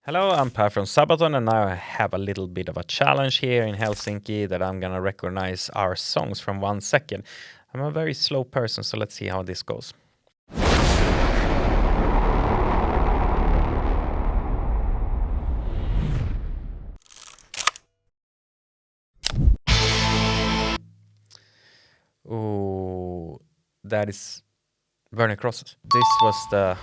Hello, I'm Per from Sabaton, and now I have a little bit of a challenge here in Helsinki that I'm gonna recognize our songs from 1 second. I'm a very slow person, so let's see how this goes. Ooh, that is Burning Crosses. This was the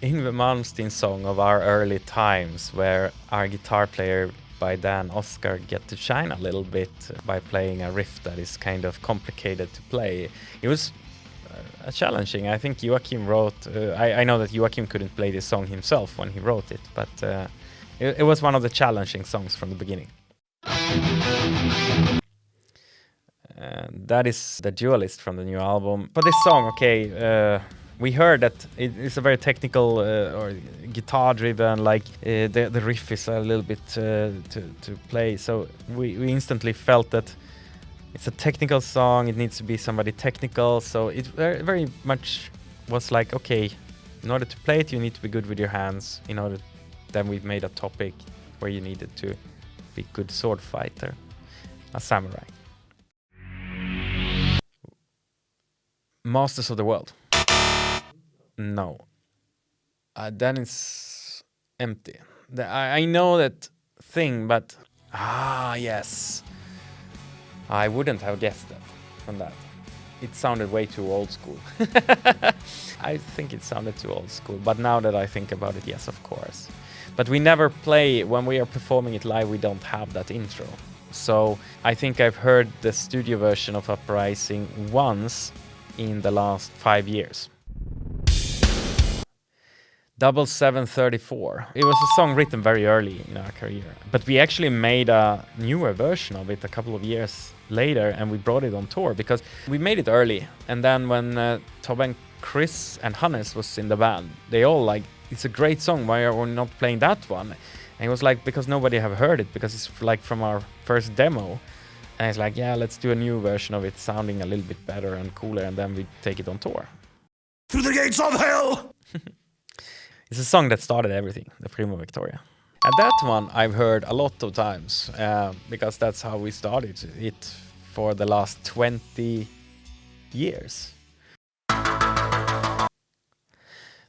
Yngwie Malmsteen song of our early times, where our guitar player by Dan Oscar get to shine a little bit by playing a riff that is kind of complicated to play. It was challenging. I think Joachim wrote, I know that Joachim couldn't play this song himself when he wrote it, but it was one of the challenging songs from the beginning. That is The Duelist from the new album. For this song, we heard that it's a very technical or guitar-driven, like the riff is a little bit to play. So we instantly felt that it's a technical song. It needs to be somebody technical. So it very much was like, okay, in order to play it, you need to be good with your hands. Then we made a topic where you needed to be a good sword fighter, a samurai. Masters of the World. No. That is empty. I know that thing, but... yes. I wouldn't have guessed that from that. It sounded way too old school. I think it sounded too old school, but now that I think about it, yes, of course. But we never play, when we are performing it live, we don't have that intro. So I think I've heard the studio version of Uprising once in the last 5 years. 7734. It was a song written very early in our career, but we actually made a newer version of it a couple of years later, and we brought it on tour because we made it early. And then when Tobbe, Chris and Hannes was in the band, they all like, it's a great song, why are we not playing that one? And it was like, because nobody have heard it, because it's like from our first demo. And it's like, yeah, let's do a new version of it, sounding a little bit better and cooler, and then we take it on tour. Through the gates of hell! It's a song that started everything, the Primo Victoria. And that one I've heard a lot of times, because that's how we started it for the last 20 years.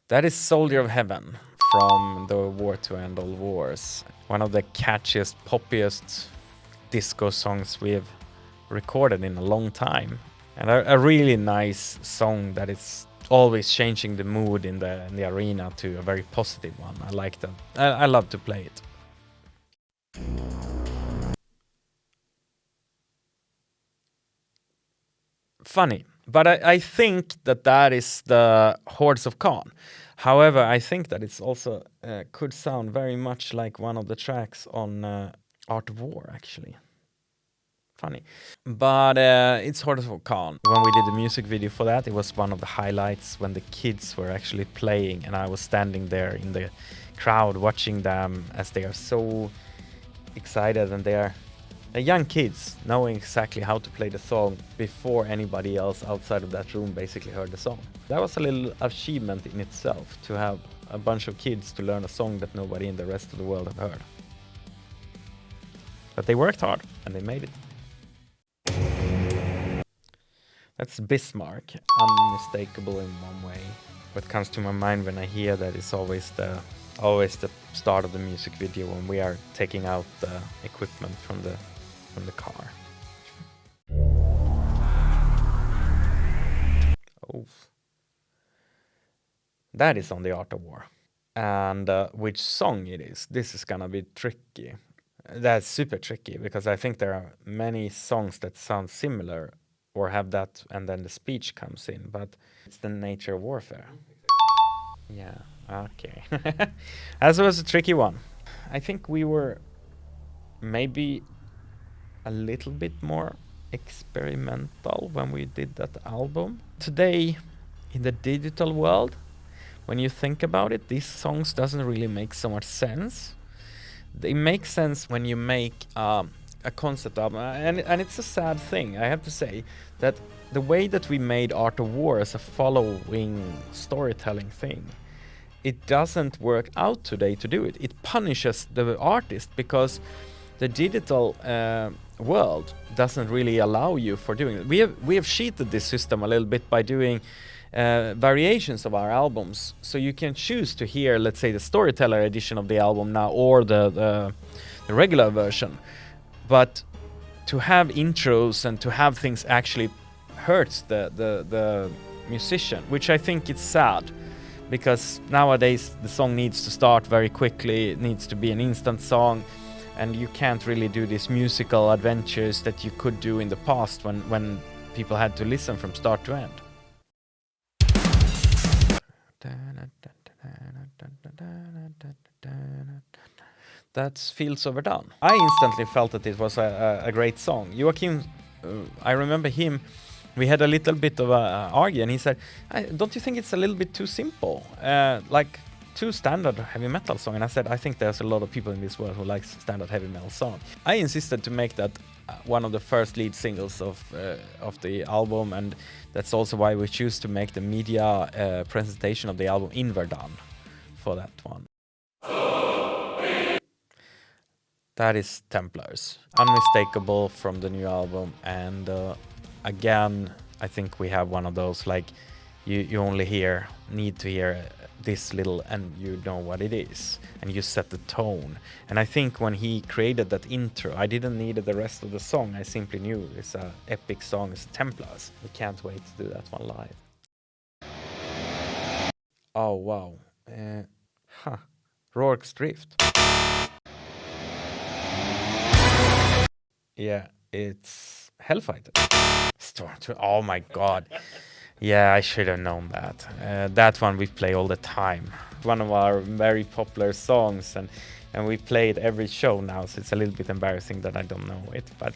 That is Soldier of Heaven from the War to End All Wars. One of the catchiest, poppiest disco songs we've recorded in a long time. And a really nice song that is always changing the mood in the arena to a very positive one. I like that. I love to play it. Funny, but I think that is the Hordes of Khan. However, I think that it's also could sound very much like one of the tracks on Art of War, actually. Funny. But it's Hordes of Khan. When we did the music video for that, it was one of the highlights when the kids were actually playing, and I was standing there in the crowd watching them as they are so excited, and they're young kids knowing exactly how to play the song before anybody else outside of that room basically heard the song. That was a little achievement in itself, to have a bunch of kids to learn a song that nobody in the rest of the world have heard. But they worked hard and they made it. That's Bismarck, unmistakable in one way. What comes to my mind when I hear that is always the start of the music video, when we are taking out the equipment from the car. Oh, that is on the Art of War. And which song it is, this is gonna be tricky. That's super tricky, because I think there are many songs that sound similar or have that, and then the speech comes in, but it's the nature of warfare. Yeah, okay. That was a tricky one. I think we were maybe a little bit more experimental when we did that album. Today, in the digital world, when you think about it, these songs doesn't really make so much sense. They make sense when you make a concept album, and it's a sad thing, I have to say, that the way that we made Art of War as a following storytelling thing, it doesn't work out today to do it. It punishes the artist because the digital world doesn't really allow you for doing it. We have cheated this system a little bit by doing variations of our albums, so you can choose to hear, let's say, the storyteller edition of the album now or the regular version, but to have intros and to have things actually hurts the musician, which I think is sad, because nowadays the song needs to start very quickly, it needs to be an instant song, and you can't really do these musical adventures that you could do in the past when people had to listen from start to end. That feels overdone. I instantly felt that it was a great song. Joachim, I remember him, we had a little bit of a argue, and he said, don't you think it's a little bit too simple? Like too standard heavy metal song. And I said, I think there's a lot of people in this world who likes standard heavy metal song. I insisted to make that one of the first lead singles of the album, and that's also why we choose to make the media presentation of the album in Verdun for that one. That is Templars, unmistakable from the new album, and again, I think we have one of those, like, you only need to hear this little and you know what it is, and you set the tone. And I think when he created that intro, I didn't need the rest of the song. I simply knew it's an epic song, it's Templars. We can't wait to do that one live. Oh wow, Rourke's Drift. Yeah, it's Hellfighter. Oh my god. Yeah, I should have known that. That one we play all the time. One of our very popular songs, and we play it every show now, so it's a little bit embarrassing that I don't know it, but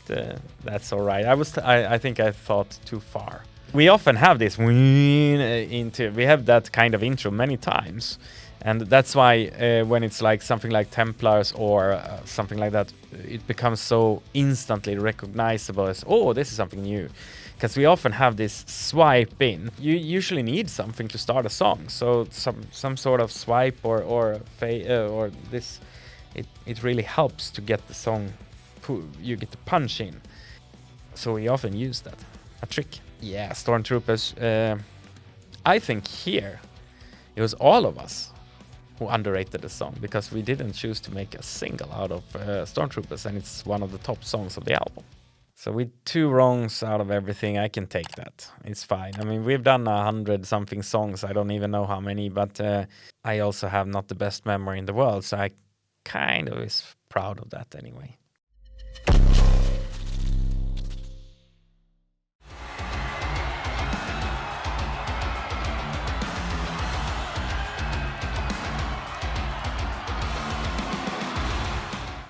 that's all right. I think I thought too far. We often have this we have that kind of intro many times, and that's why when it's like something like Templars or something like that, it becomes so instantly recognizable as, oh, this is something new. Because we often have this swipe in. You usually need something to start a song, so some sort of swipe or this, it really helps to get the song, you get the punch in. So we often use that, a trick. Yeah, Stormtroopers. I think here it was all of us who underrated the song, because we didn't choose to make a single out of Stormtroopers, and it's one of the top songs of the album. So with 2 wrongs out of everything, I can take that. It's fine. I mean, we've done 100-something songs. I don't even know how many, but I also have not the best memory in the world, so I kind of is proud of that anyway.